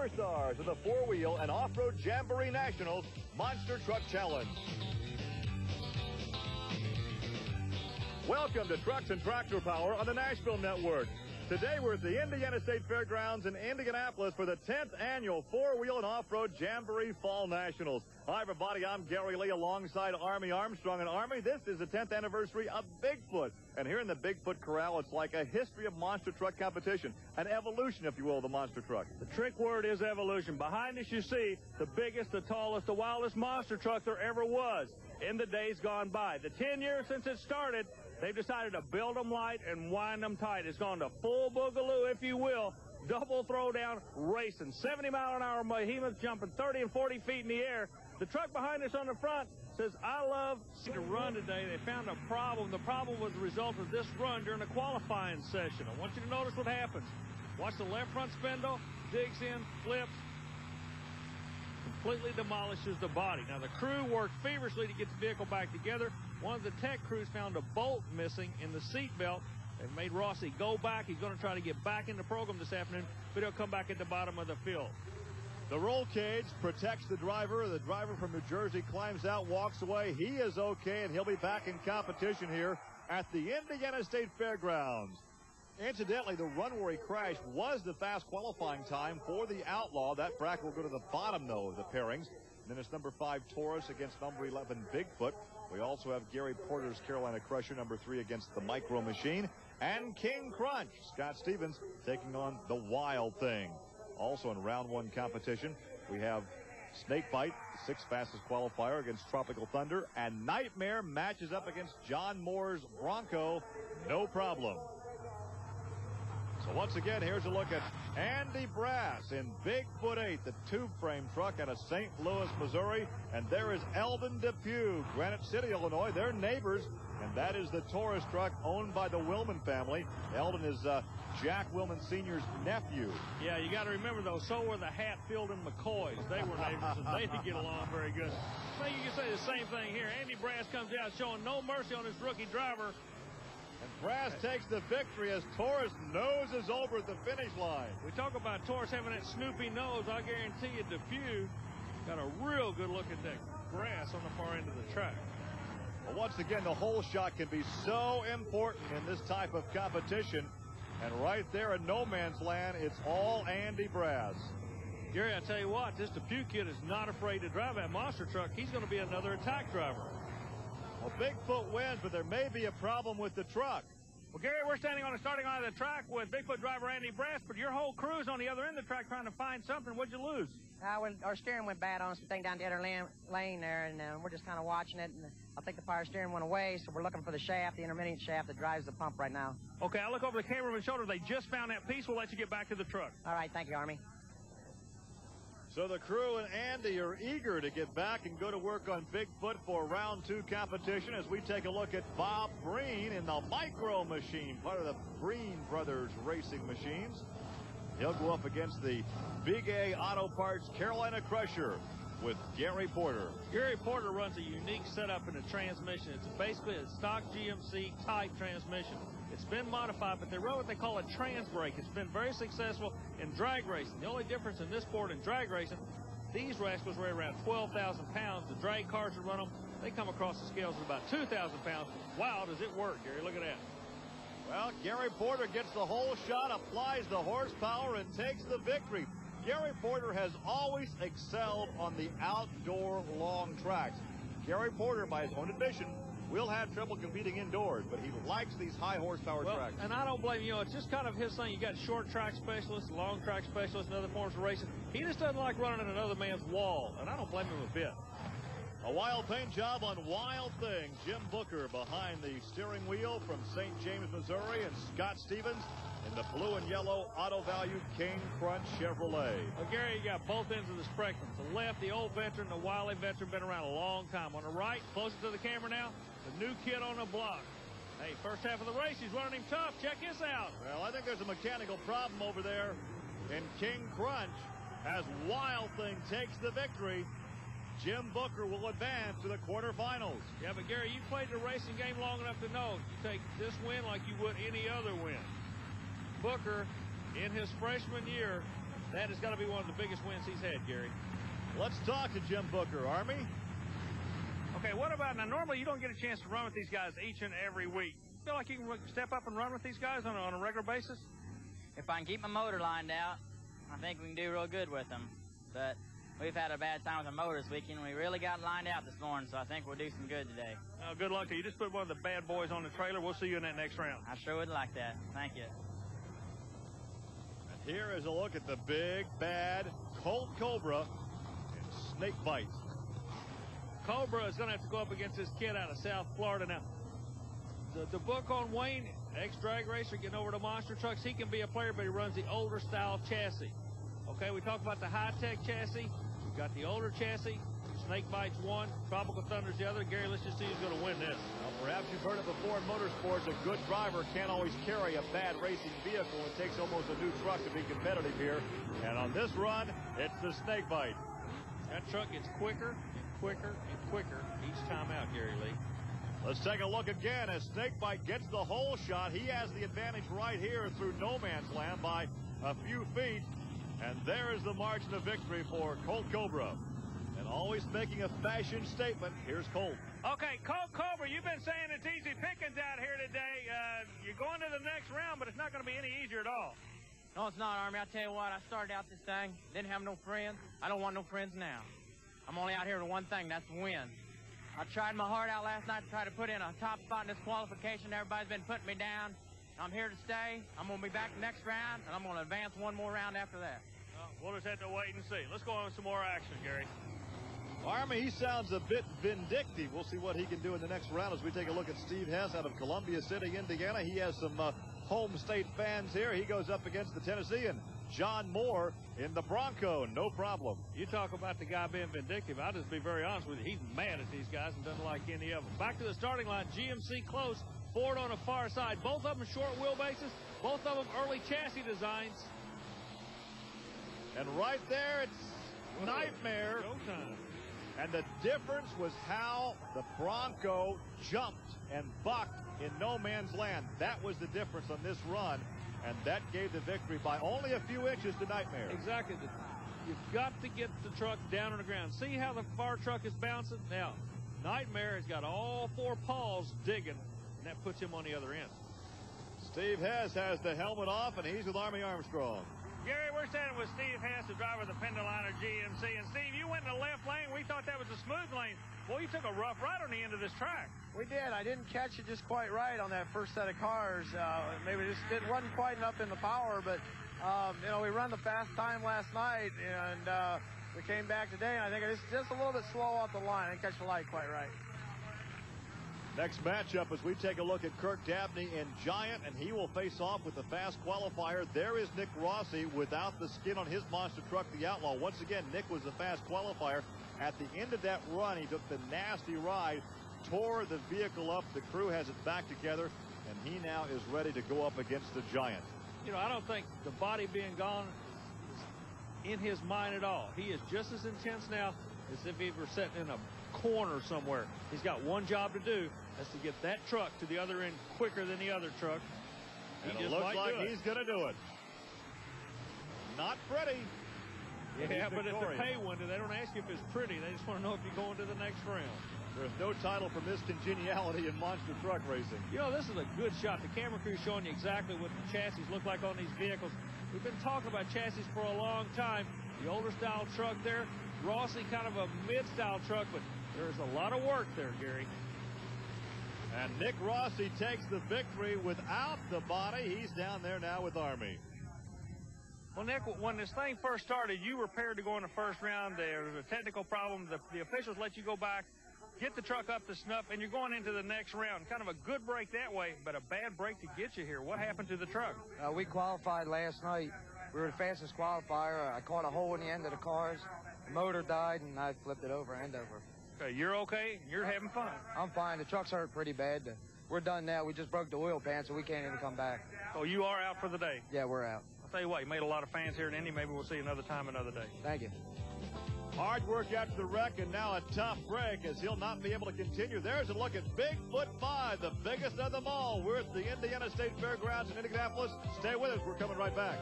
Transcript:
superstars of the four-wheel and off-road Jamboree Nationals Monster Truck Challenge. Welcome to Trucks and Tractor Power on the Nashville Network. Today we're at the Indiana State Fairgrounds in Indianapolis for the 10th annual four-wheel and off-road Jamboree Fall Nationals. Hi everybody, I'm Gary Lee alongside Lee Armstrong. And Army, this is the 10th anniversary of Bigfoot. And here in the Bigfoot Corral, it's like a history of monster truck competition. An evolution, if you will, of the monster truck. The trick word is evolution. Behind us you see the biggest, the tallest, the wildest monster truck there ever was in the days gone by. The 10 years since it started, they've decided to build them light and wind them tight. It's gone to full boogaloo, if you will, double throwdown racing. 70-mile-an-hour behemoths jumping 30 and 40 feet in the air. The truck behind us on the front says, I love to run today. They found a problem. The problem was the result of this run during the qualifying session. I want you to notice what happens. Watch the left front spindle, digs in, flips, completely demolishes the body. Now, the crew worked feverishly to get the vehicle back together. One of the tech crews found a bolt missing in the seat belt and made Rossi go back. He's going to try to get back in the program this afternoon, but he'll come back at the bottom of the field. The roll cage protects the driver. The driver from New Jersey climbs out, walks away. He is okay, and he'll be back in competition here at the Indiana State Fairgrounds. Incidentally, the run where he crashed was the fast qualifying time for the Outlaw. That bracket will go to the bottom, though, of the pairings. And then it's number 5 Taurus against number 11 Bigfoot. We also have Gary Porter's Carolina Crusher, number 3 against the Micro Machine. And King Krunch, Scott Stevens, taking on the Wild Thing. Also in round 1 competition, we have Snakebite, the 6th fastest qualifier, against Tropical Thunder. And Nitemare matches up against John Moore's Bronco. No problem. So once again, here's a look at Andy Brass in Bigfoot 8, the tube-frame truck out of St. Louis, Missouri. And there is Eldon Depew, Granite City, Illinois. They're neighbors, and that is the Taurus truck owned by the Willman family. Eldon is Jack Willman Sr.'s nephew. Yeah, you got to remember, though, so were the Hatfield and McCoys. They were neighbors, and they didn't get along very good. I think you can say the same thing here. Andy Brass comes out showing no mercy on his rookie driver. And Brass takes the victory as Taurus noses over at the finish line. We talk about Taurus having that snoopy nose. I guarantee you Depew got a real good look at that grass on the far end of the track. Well, once again, the whole shot can be so important in this type of competition. And right there in no man's land, it's all Andy Brass. Gary, I tell you what, this Depew kid is not afraid to drive that monster truck. He's going to be another attack driver. Well, Bigfoot wins, but there may be a problem with the truck. Well, Gary, we're standing on the starting line of the track with Bigfoot driver Andy Brass, but your whole crew's on the other end of the track trying to find something. What'd you lose? Our steering went bad on something down the other lane there, and we're just kind of watching it. And I think the power steering went away, so we're looking for the shaft, the intermediate shaft that drives the pump right now. Okay, I'll look over the cameraman's shoulder. They just found that piece. We'll let you get back to the truck. All right, thank you, Army. So the crew and Andy are eager to get back and go to work on Bigfoot for round 2 competition as we take a look at Bob Breen in the Micro Machine, part of the Breen Brothers Racing Machines. He'll go up against the Big A Auto Parts Carolina Crusher with Gary Porter. Gary Porter runs a unique setup in the transmission. It's basically a stock GMC type transmission. It's been modified, but they run what they call a trans brake. It's been very successful in drag racing. The only difference in this sport and drag racing, these rascals weigh around 12,000 pounds. The drag cars that run them, they come across the scales at about 2,000 pounds. Wow, does it work, Gary? Look at that. Well, Gary Porter gets the whole shot, applies the horsepower, and takes the victory. Gary Porter has always excelled on the outdoor long tracks. Gary Porter, by his own admission, will have trouble competing indoors, but he likes these high horsepower tracks. And I don't blame you. It's just kind of his thing. You got short track specialists, long track specialists, and other forms of racing. He just doesn't like running in another man's wall, and I don't blame him a bit. A wild paint job on Wild Thing. Jim Booker behind the steering wheel from St. James, Missouri, and Scott Stevens in the blue and yellow Auto Value King Krunch Chevrolet. Well, Gary, you got both ends of the spectrum. To the left, the old veteran, the wily veteran, been around a long time. On the right, closer to the camera now, the new kid on the block. Hey, first half of the race, he's running him tough. Check this out. Well, I think there's a mechanical problem over there. And King Krunch, as Wild Thing takes the victory, Jim Booker will advance to the quarterfinals. Yeah, but Gary, you played the racing game long enough to know you take this win like you would any other win. Booker, in his freshman year, That has got to be one of the biggest wins he's had, Gary. Let's talk to Jim Booker, Army. Okay, what about, now normally you don't get a chance to run with these guys each and every week. Feel like you can step up and run with these guys on a regular basis? If I can keep my motor lined out, I think we can do real good with them. But we've had a bad time with the motor this weekend. We really got lined out this morning, so I think we'll do some good today. Good luck to you. Just put one of the bad boys on the trailer. We'll see you in that next round. I sure would like that. Thank you. And here is a look at the big, bad Colt Cobra in snake bite. Cobra is going to have to go up against this kid out of South Florida. Now, the book on Wayne, ex-drag racer, getting over to monster trucks, he can be a player, but he runs the older style chassis. Okay, we talked about the high-tech chassis. We've got the older chassis. Snake Bite's one, Tropical Thunder's the other. Gary, let's just see who's going to win this. Well, perhaps you've heard it before in motorsports. A good driver can't always carry a bad racing vehicle. It takes almost a new truck to be competitive here. And on this run, it's the Snake Bite. That truck gets quicker and quicker and quicker each time out, Gary Lee. Let's take a look again as Snake Bite gets the hole shot. He has the advantage right here through no man's land by a few feet. And there is the margin of victory for Colt Cobra. And always making a fashion statement, here's Colt. Okay, Colt Cobra, you've been saying it's easy pickings out here today. You're going to the next round, but it's not going to be any easier at all. No, it's not, Army. I tell you what, I started out this thing, didn't have no friends. I don't want no friends now. I'm only out here for one thing, that's to win. I tried my heart out last night to try to put in a top spot in this qualification. Everybody's been putting me down. I'm here to stay. I'm going to be back next round, and I'm going to advance one more round after that. We'll just have to wait and see. Let's go on with some more action, Gary. Army, he sounds a bit vindictive. We'll see what he can do in the next round as we take a look at Steve Hess out of Columbia City, Indiana. He has some home state fans here. He goes up against the Tennessean, John Moore, in the Bronco. No problem. You talk about the guy being vindictive. I'll just be very honest with you. He's mad at these guys and doesn't like any of them. Back to the starting line, GMC close, Ford on the far side. Both of them short wheelbases, both of them early chassis designs. And right there, it's Nitemare. Showtime. And the difference was how the Bronco jumped and bucked in no man's land. That was the difference on this run, and that gave the victory by only a few inches to Nitemare. Exactly. You've got to get the truck down on the ground. See how the far truck is bouncing? Now, Nitemare has got all four paws digging, and that puts him on the other end. Steve Hess has the helmet off, and he's with Army Armstrong. Gary, we're standing with Steve Hess, the driver of the PENDA liner GMC. And Steve, you went in the left lane. We thought that was a smooth lane. Boy, you took a rough ride on the end of this track. We did. I didn't catch it just quite right on that first set of cars. Maybe it wasn't quite enough in the power, but you know, we run the fast time last night, and we came back today, and I think it's just a little bit slow off the line. I didn't catch the light quite right. Next matchup as we take a look at Kirk Dabney in Giant, and he will face off with the fast qualifier. There is Nick Rossi without the skin on his monster truck, the Outlaw. Once again, Nick was the fast qualifier. At the end of that run, he took the nasty ride, tore the vehicle up. The crew has it back together, and he now is ready to go up against the Giant. You know, I don't think the body being gone is in his mind at all. He is just as intense now as if he were sitting in a corner somewhere. He's got one job to do. That's to get that truck to the other end quicker than the other truck. And it looks like he's going to do it. Not pretty. Yeah, but if they pay one, they don't ask you if it's pretty. They just want to know if you're going to the next round. There's no title for miscongeniality in monster truck racing. You know, this is a good shot. The camera crew's showing you exactly what the chassis look like on these vehicles. We've been talking about chassis for a long time. The older style truck there, Rossi kind of a mid-style truck, but there's a lot of work there, Gary. And Nick Rossi takes the victory without the body. He's down there now with Army. Well, Nick, when this thing first started, you were prepared to go in the first round. There was a technical problem. The officials let you go back, get the truck up to snuff, and you're going into the next round. Kind of a good break that way, but a bad break to get you here. What happened to the truck? We qualified last night. We were the fastest qualifier. I caught a hole in the end of the cars. The motor died, and I flipped it over, end over. Okay, you're okay? You're having fun? I'm fine. The truck's hurt pretty bad. We're done now. We just broke the oil pan, so we can't even come back. Oh, you are out for the day? Yeah, we're out. I'll tell you what, you made a lot of fans here in Indy. Maybe we'll see you another time, another day. Thank you. Hard work after the wreck, and now a tough break as he'll not be able to continue. There's a look at Bigfoot 5, the biggest of them all. We're at the Indiana State Fairgrounds in Indianapolis. Stay with us. We're coming right back.